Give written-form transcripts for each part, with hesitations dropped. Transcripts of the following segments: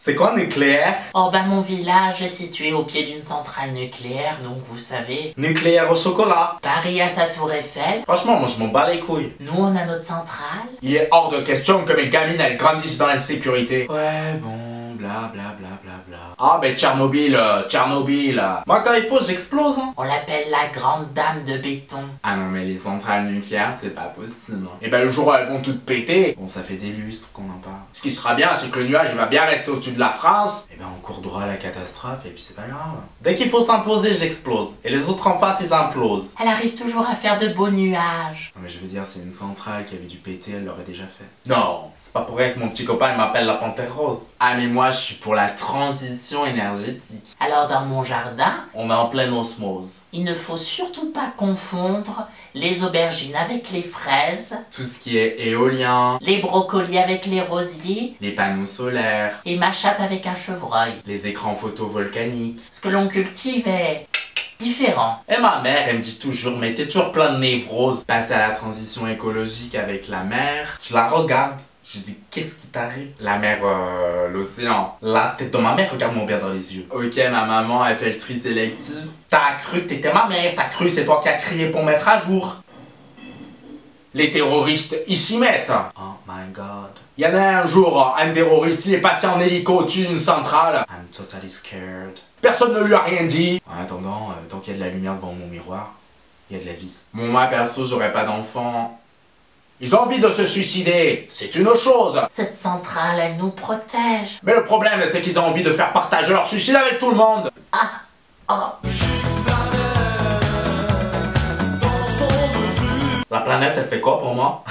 C'est quoi nucléaire? Oh bah mon village est situé au pied d'une centrale nucléaire, donc vous savez. Nucléaire au chocolat. Paris a sa tour Eiffel. Franchement, moi je m'en bats les couilles. Nous on a notre centrale. Il est hors de question que mes gamines elles grandissent dans l'insécurité. Ouais, bon, bla bla bla bla bla. Ah mais Tchernobyl, Tchernobyl. Moi quand il faut j'explose hein. On l'appelle la grande dame de béton. Ah non mais les centrales nucléaires c'est pas possible. Et ben le jour où elles vont toutes péter, bon ça fait des lustres qu'on en parle. Ce qui sera bien c'est que le nuage il va bien rester au-dessus de la France. Et ben on court droit à la catastrophe et puis c'est pas grave. Dès qu'il faut s'imposer j'explose. Et les autres en face ils implosent. Elle arrive toujours à faire de beaux nuages. Non mais je veux dire c'est une centrale qui avait dû péter, elle l'aurait déjà fait. Non, c'est pas pour rien que mon petit copain il m'appelle la panthère rose. Ah mais moi je suis pour la transition énergétique. Alors dans mon jardin, On est en pleine osmose. il ne faut surtout pas confondre les aubergines avec les fraises, Tout ce qui est éolien, les brocolis avec les rosiers les panneaux solaires, et ma chatte avec un chevreuil. les écrans photovolcaniques. Ce que l'on cultive est différent. Et ma mère, elle me dit toujours, mais t'es toujours plein de névroses. Passer à la transition écologique avec la mer. Je la regarde. Je dis, qu'est-ce qui t'arrive? La mer, l'océan. La tête de ma mère, regarde-moi bien dans les yeux. Ok, ma maman, elle fait le tri sélectif. T'as cru que t'étais ma mère, t'as cru c'est toi qui as crié pour mettre à jour. Les terroristes, ils s'y mettent. Oh my god. Il y en a un jour, un terroriste, il est passé en hélico au-dessus d'une centrale. I'm totally scared. Personne ne lui a rien dit. En attendant, tant qu'il y a de la lumière devant mon miroir, il y a de la vie. Bon, moi, perso, j'aurais pas d'enfant. Ils ont envie de se suicider, c'est une chose. Cette centrale, elle nous protège. Mais le problème, c'est qu'ils ont envie de faire partager leur suicide avec tout le monde. Oh, La planète, elle fait quoi pour moi?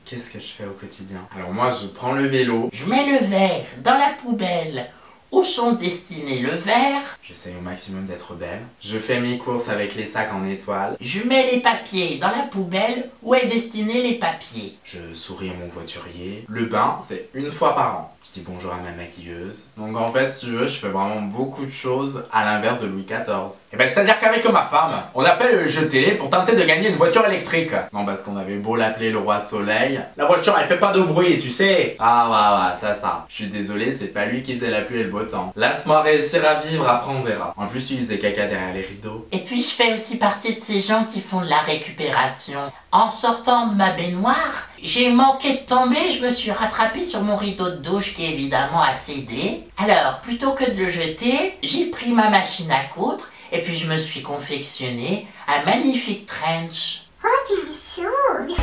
Qu'est-ce que je fais au quotidien? Alors moi, je prends le vélo. je mets le verre dans la poubelle. Où sont destinés le verre? J'essaye au maximum d'être belle. Je fais mes courses avec les sacs en étoile. Je mets les papiers dans la poubelle. Où est destiné les papiers? Je souris à mon voiturier. Le bain, c'est une fois par an. Je dis bonjour à ma maquilleuse. Donc en fait, si tu veux, je fais vraiment beaucoup de choses à l'inverse de Louis XIV. Et ben c'est-à-dire qu'avec ma femme, on appelle le jeu télé pour tenter de gagner une voiture électrique. Non, parce qu'on avait beau l'appeler le roi soleil. La voiture, elle fait pas de bruit, tu sais. Ah ouais, ça. Je suis désolé, c'est pas lui qui faisait la pluie et le beau temps. Laisse-moi réussir à vivre, après on verra. En plus, il faisait caca derrière les rideaux. Et puis je fais aussi partie de ces gens qui font de la récupération. En sortant de ma baignoire, j'ai manqué de tomber, je me suis rattrapée sur mon rideau de douche qui évidemment a cédé. Alors, plutôt que de le jeter, j'ai pris ma machine à coudre et puis je me suis confectionné un magnifique trench. Oh, tu me saoules!